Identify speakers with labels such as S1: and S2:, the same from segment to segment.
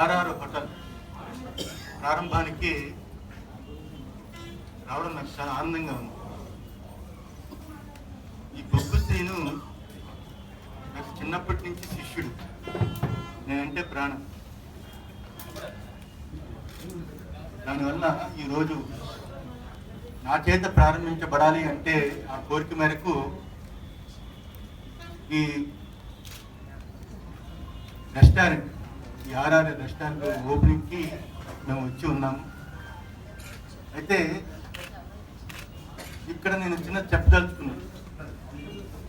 S1: RR hotel ప్రారంభానికి రావడం నాకు చాలా ఆనందంగా ఉంది. ఈ బొగ్గు శ్రీను నాకు చిన్నప్పటి నుంచి శిష్యుడు, నేనంటే ప్రాణం. దానివల్ల ఈరోజు నా చేత ప్రారంభించబడాలి అంటే ఆ కోరిక మేరకు ఈ రెస్టారెంట్, ఈ ఆర్ఆర్ రెస్టారెంట్ ఓపెనింగ్కి మేము వచ్చి ఉన్నాము. అయితే ఇక్కడ నేను చిన్న చెప్పదలుచుకున్నాను.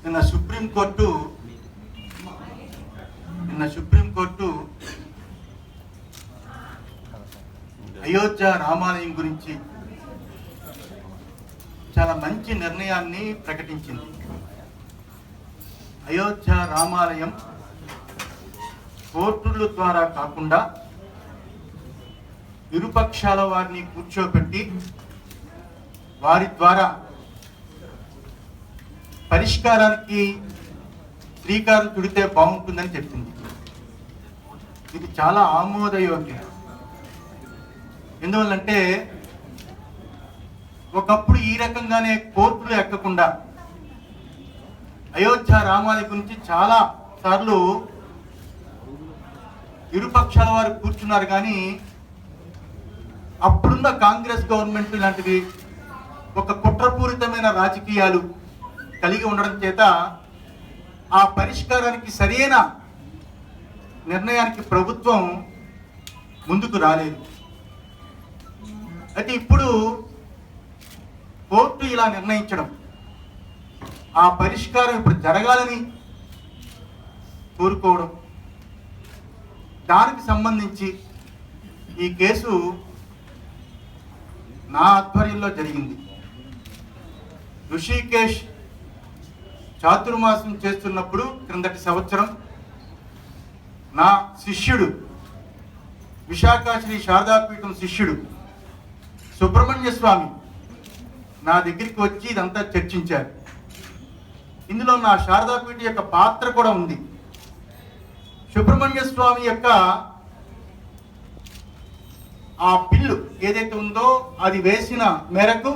S1: నిన్న సుప్రీంకోర్టు అయోధ్య రామాలయం గురించి చాలా మంచి నిర్ణయాన్ని ప్రకటించింది. అయోధ్య రామాలయం కోర్టుల ద్వారా కాకుండా ఇరుపక్షాల వారిని కూర్చోబెట్టి వారి ద్వారా పరిష్కారానికి శ్రీకారం చుడితే బాగుంటుందని చెప్పింది. ఇది చాలా ఆమోదయోగ్యం. ఎందువల్లంటే ఒకప్పుడు ఈ రకంగానే కోర్టులు ఎక్కకుండా అయోధ్య రామాలయం గురించి చాలా సార్లు ఇరుపక్షాల వారు కూర్చున్నారు. కానీ అప్పుడున్న కాంగ్రెస్ గవర్నమెంట్ ఇలాంటివి ఒక కుట్రపూరితమైన రాజకీయాలు కలిగి ఉండడం చేత ఆ పరిష్కారానికి సరైన నిర్ణయానికి ప్రభుత్వం ముందుకు రాలేదు. అయితే ఇప్పుడు కోర్టు ఇలా నిర్ణయించడం, ఆ పరిష్కారం ఇప్పుడు జరగాలని కోరుకోవడం, దానికి సంబంధించి ఈ కేసు నా ఆధ్వర్యంలో జరిగింది. ఋషికేశ్ చాతుర్మాసం చేస్తున్నప్పుడు క్రిందటి సంవత్సరం నా శిష్యుడు, విశాఖ శ్రీ శారదాపీఠం శిష్యుడు సుబ్రహ్మణ్య స్వామి నా దగ్గరికి వచ్చి ఇదంతా చర్చించారు. ఇందులో నా శారదాపీఠ యొక్క పాత్ర కూడా ఉంది. సుబ్రహ్మణ్య స్వామి యొక్క ఆ బిల్లు ఏదైతే ఉందో అది వేసిన మేరకు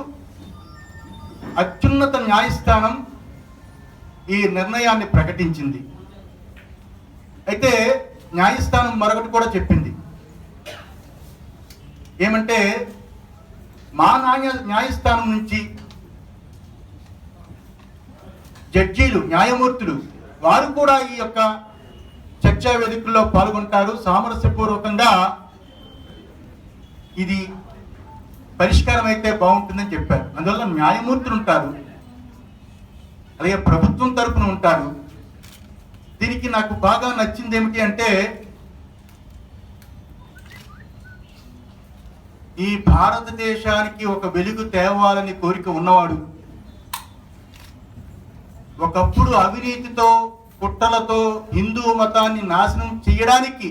S1: అత్యున్నత న్యాయస్థానం ఈ నిర్ణయాన్ని ప్రకటించింది. అయితే న్యాయస్థానం మరొకటి కూడా చెప్పింది. ఏమంటే మా న్యాయస్థానం నుంచి జడ్జీలు, న్యాయమూర్తులు వారు కూడా ఈ యొక్క చర్చా వేదికల్లో పాల్గొంటారు. సామరస్యపూర్వకంగా ఇది పరిష్కారం అయితే బాగుంటుందని చెప్పారు. అందువల్ల న్యాయమూర్తులు ఉంటారు, అలాగే ప్రభుత్వం తరపున ఉంటారు. దీనికి నాకు బాగా నచ్చింది ఏమిటి అంటే, ఈ భారతదేశానికి ఒక వెలుగు తేవాలని కోరిక ఉన్నవాడు, ఒకప్పుడు అవినీతితో కుట్రలతో హిందూ మతాన్ని నాశనం చేయడానికి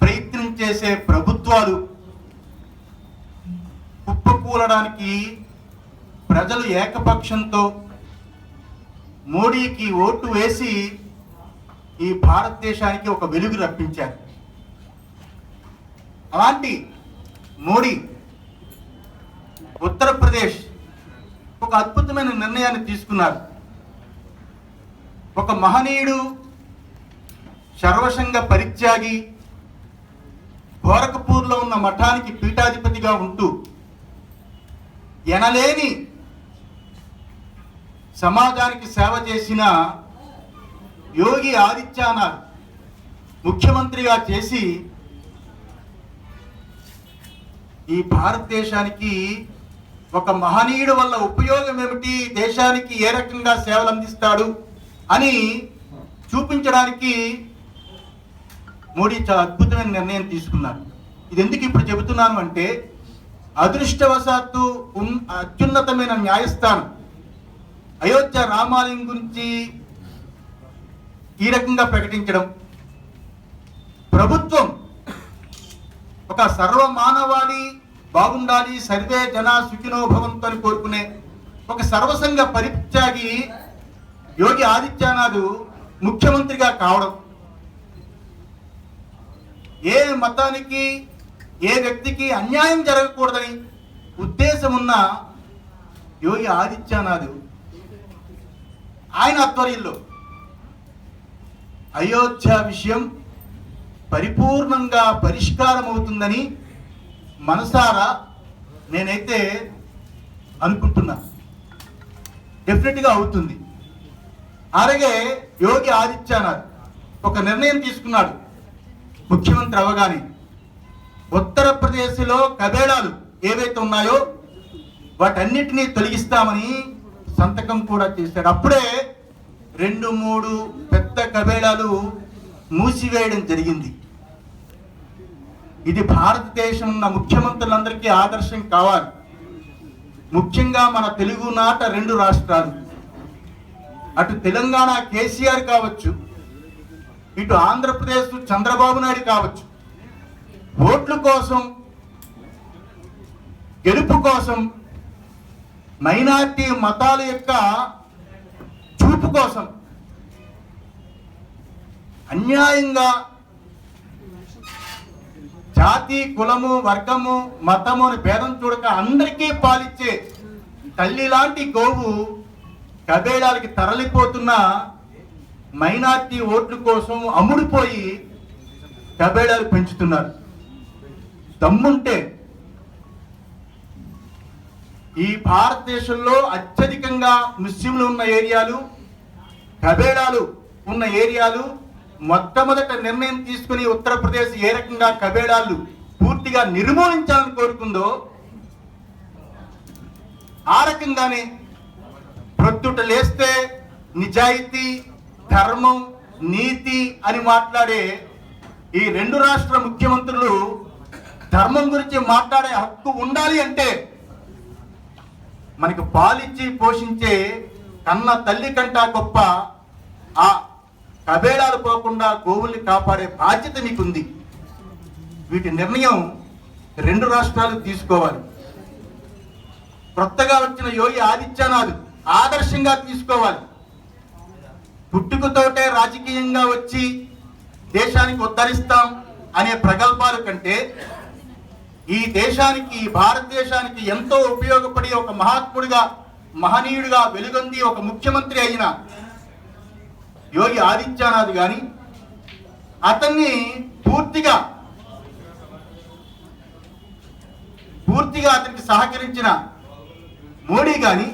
S1: ప్రయత్నం చేసే ప్రభుత్వాలు కుప్పకూలడానికి ప్రజలు ఏకపక్షంతో మోడీకి ఓటు వేసి ఈ భారతదేశానికి ఒక వెలుగు రప్పించారు. అలాంటి మోడీ ఉత్తరప్రదేశ్ ఒక అద్భుతమైన నిర్ణయాన్ని తీసుకున్నారు. ఒక మహనీయుడు, సర్వసంగ పరిత్యాగి, గోరఖపూర్లో ఉన్న మఠానికి పీఠాధిపతిగా ఉంటూ ఎనలేని సమాజానికి సేవ చేసిన యోగి ఆదిత్యనాథ్ ముఖ్యమంత్రిగా చేసి ఈ భారతదేశానికి ఒక మహనీయుడు వల్ల ఉపయోగం ఏమిటి, దేశానికి ఏ రకంగా సేవలు అందిస్తాడు అని చూపించడానికి మోడీ చాలా అద్భుతమైన నిర్ణయం తీసుకున్నారు. ఇది ఎందుకు ఇప్పుడు చెబుతున్నాను అంటే, అదృష్టవశాత్తు అత్యున్నతమైన న్యాయస్థానం అయోధ్య రామాలయం గురించి ఈ రకంగా ప్రకటించడం, ప్రభుత్వం ఒక సర్వమానవాళి బాగుండాలి, సర్వే జనా సుఖినో భవంతు అని కోరుకునే ఒక సర్వసంగ పరిత్యాగి యోగి ఆదిత్యనాథ్ ముఖ్యమంత్రిగా కావడం, ఏ మతానికి ఏ వ్యక్తికి అన్యాయం జరగకూడదని ఉద్దేశం ఉన్న యోగి ఆదిత్యనాథ్ ఆయన ఆధ్వర్యంలో అయోధ్య విషయం పరిపూర్ణంగా పరిష్కారం అవుతుందని మనసారా నేనైతే అనుకుంటున్నా. డెఫినెట్గా అవుతుంది. అలాగే యోగి ఆదిత్యనాథ్ ఒక నిర్ణయం తీసుకున్నాడు. ముఖ్యమంత్రి అవగానే ఉత్తరప్రదేశ్లో కబేళాలు ఏవైతే ఉన్నాయో వాటన్నిటినీ తొలగిస్తామని సంతకం కూడా చేశాడు. అప్పుడే 2-3 పెద్ద కబేళాలు మూసివేయడం జరిగింది. ఇది భారతదేశం ఉన్న ముఖ్యమంత్రులందరికీ ఆదర్శం కావాలి. ముఖ్యంగా మన తెలుగునాట 2 రాష్ట్రాలు, అటు తెలంగాణ కేసీఆర్ కావచ్చు, ఇటు ఆంధ్రప్రదేశ్ చంద్రబాబు నాయుడు కావచ్చు, ఓట్ల కోసం గెలుపు కోసం మైనారిటీ మతాల యొక్క చూపు కోసం అన్యాయంగా జాతి, కులము, వర్గము, మతము అని భేదం చూడక అందరికీ పాలిచ్చే తల్లి లాంటి గోవు కబేళాలకి తరలిపోతున్న మైనారిటీ ఓట్ల కోసం అమ్ముడుపోయి కబేళాలు పెంచుతున్నారు. దమ్ముంటే ఈ భారతదేశంలో అత్యధికంగా ముస్లింలు ఉన్న ఏరియాలు, కబేళాలు ఉన్న ఏరియాలు మొట్టమొదట నిర్ణయం తీసుకుని ఉత్తరప్రదేశ్ ఏ రకంగా కబేళాలు పూర్తిగా నిర్మూలించాలని కోరుకుందో ఆ రకంగానే ప్రొద్దుట లేస్తే నిజాయితీ, ధర్మం, నీతి అని మాట్లాడే ఈ 2 రాష్ట్ర ముఖ్యమంత్రులు ధర్మం గురించి మాట్లాడే హక్కు ఉండాలి అంటే మనకు పాలిచ్చి పోషించే కన్న తల్లి కంటా గొప్ప ఆ కబేళాలు పోకుండా గోవుల్ని కాపాడే బాధ్యత మీకుంది. వీటి నిర్ణయం 2 రాష్ట్రాలు తీసుకోవాలి. కొత్తగా వచ్చిన యోగి ఆదిత్యనాథ్ ఆదర్శంగా తీసుకోవాలి. పుట్టుకతోటే రాజకీయంగా వచ్చి దేశానికి ఉద్ధరిస్తాం అనే ప్రగల్భాల కంటే ఈ దేశానికి, భారతదేశానికి ఎంతో ఉపయోగపడి ఒక మహాత్ముడిగా, మహనీయుడిగా వెలుగొంది ఒక ముఖ్యమంత్రి అయిన యోగి ఆదిత్యనాథ్ గాని, అతన్ని పూర్తిగా అతనికి సహకరించిన మోడీ గాని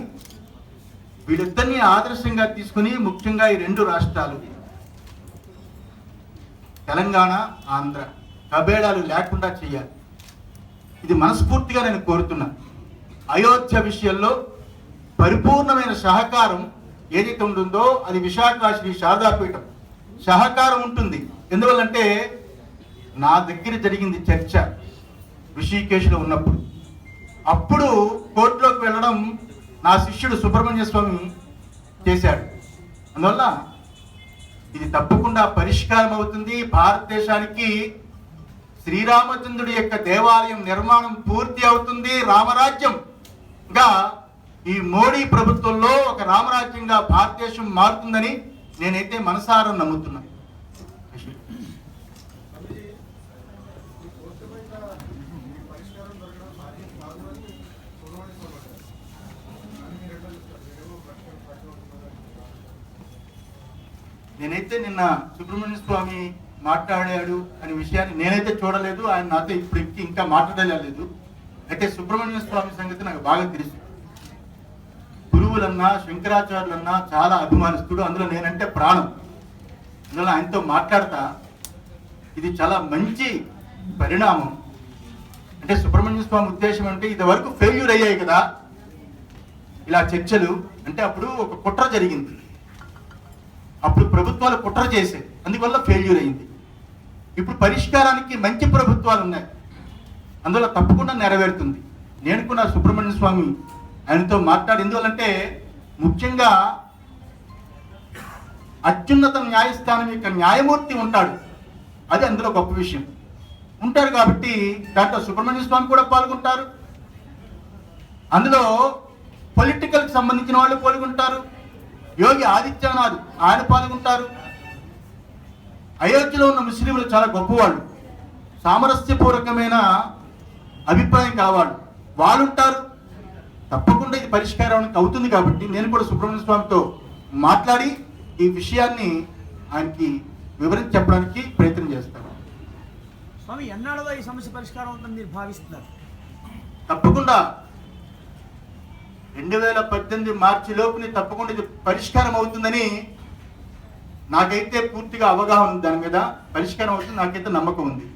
S1: వీళ్ళిద్దరిని ఆదర్శంగా తీసుకుని ముఖ్యంగా ఈ 2 రాష్ట్రాలు తెలంగాణ, ఆంధ్ర కబేళాలు లేకుండా చేయాలి. ఇది మనస్ఫూర్తిగా నేను కోరుతున్నా. అయోధ్య విషయంలో పరిపూర్ణమైన సహకారం ఏదైతే ఉంటుందో అది విశాఖ శ్రీ శారదాపీఠం సహకారం ఉంటుంది. ఎందువల్లంటే నా దగ్గర జరిగింది చర్చ ఋషికేశ్లో ఉన్నప్పుడు. అప్పుడు కోర్టులోకి వెళ్ళడం నా శిష్యుడు సుబ్రహ్మణ్య స్వామి చేశాడు. అందువల్ల ఇది తప్పకుండా పరిష్కారం అవుతుంది. భారతదేశానికి శ్రీరామచంద్రుడి యొక్క దేవాలయం నిర్మాణం పూర్తి అవుతుంది. రామరాజ్యంగా ఈ మోడీ ప్రభుత్వంలో ఒక రామరాజ్యంగా భారతదేశం మారుతుందని నేనైతే మనసారా నమ్ముతున్నాను. నేనైతే నిన్న సుబ్రహ్మణ్య స్వామి మాట్లాడాడు అనే విషయాన్ని నేనైతే చూడలేదు. ఆయన నాతో ఇప్పుడు ఇంకా మాట్లాడలేదు. అయితే సుబ్రహ్మణ్య స్వామి సంగతి నాకు బాగా తెలుసు. గురువులన్నా, శంకరాచార్యులన్నా చాలా అభిమానిస్తుడు. అందులో నేనంటే ప్రాణం. అందులో ఆయనతో మాట్లాడతా ఇది చాలా మంచి పరిణామం. అంటే సుబ్రహ్మణ్య స్వామి ఉద్దేశం అంటే ఇది వరకు ఫెయిల్యూర్ అయ్యాయి కదా ఇలా చర్చలు. అంటే అప్పుడు ఒక కుట్ర జరిగింది. అప్పుడు ప్రభుత్వాలు కుట్ర చేసాయి, అందువల్ల ఫెయిల్యూర్ అయింది. ఇప్పుడు పరిష్కారానికి మంచి ప్రభుత్వాలు ఉన్నాయి, అందువల్ల తప్పకుండా నెరవేరుతుంది. నేను కూడా సుబ్రహ్మణ్య స్వామి ఆయనతో మాట్లాడి, ఎందువల్లంటే ముఖ్యంగా అత్యున్నత న్యాయస్థానం యొక్క న్యాయమూర్తి ఉంటాడు, అది అందులో గొప్ప విషయం. ఉంటారు కాబట్టి డాక్టర్ సుబ్రహ్మణ్య స్వామి కూడా పాల్గొంటారు. అందులో పొలిటికల్కి సంబంధించిన వాళ్ళు పాల్గొంటారు. యోగి ఆదిత్యనాథ్ ఆయన పాల్గొంటారు. అయోధ్యలో ఉన్న ముస్లింలు చాలా గొప్పవాళ్ళు. సామరస్యపూర్వకమైన అభిప్రాయం కావాలి. వాళ్ళు ఉంటారు, తప్పకుండా ఇది పరిష్కారానికి అవుతుంది. కాబట్టి నేను కూడా సుబ్రహ్మణ్య స్వామితో మాట్లాడి ఈ విషయాన్ని ఆయనకి వివరించి చెప్పడానికి ప్రయత్నం చేస్తాను.
S2: స్వామి, ఎన్నాళ్ళలో ఈ సమస్య పరిష్కారం అవుతుందని మీరు భావిస్తున్నారు?
S1: తప్పకుండా 2018 మార్చి లోపుని తప్పకుండా ఇది పరిష్కారం అవుతుందని నాకైతే పూర్తిగా అవగాహన ఉంది. దాని మీద పరిష్కారం అవుతుంది, నాకైతే నమ్మకం ఉంది.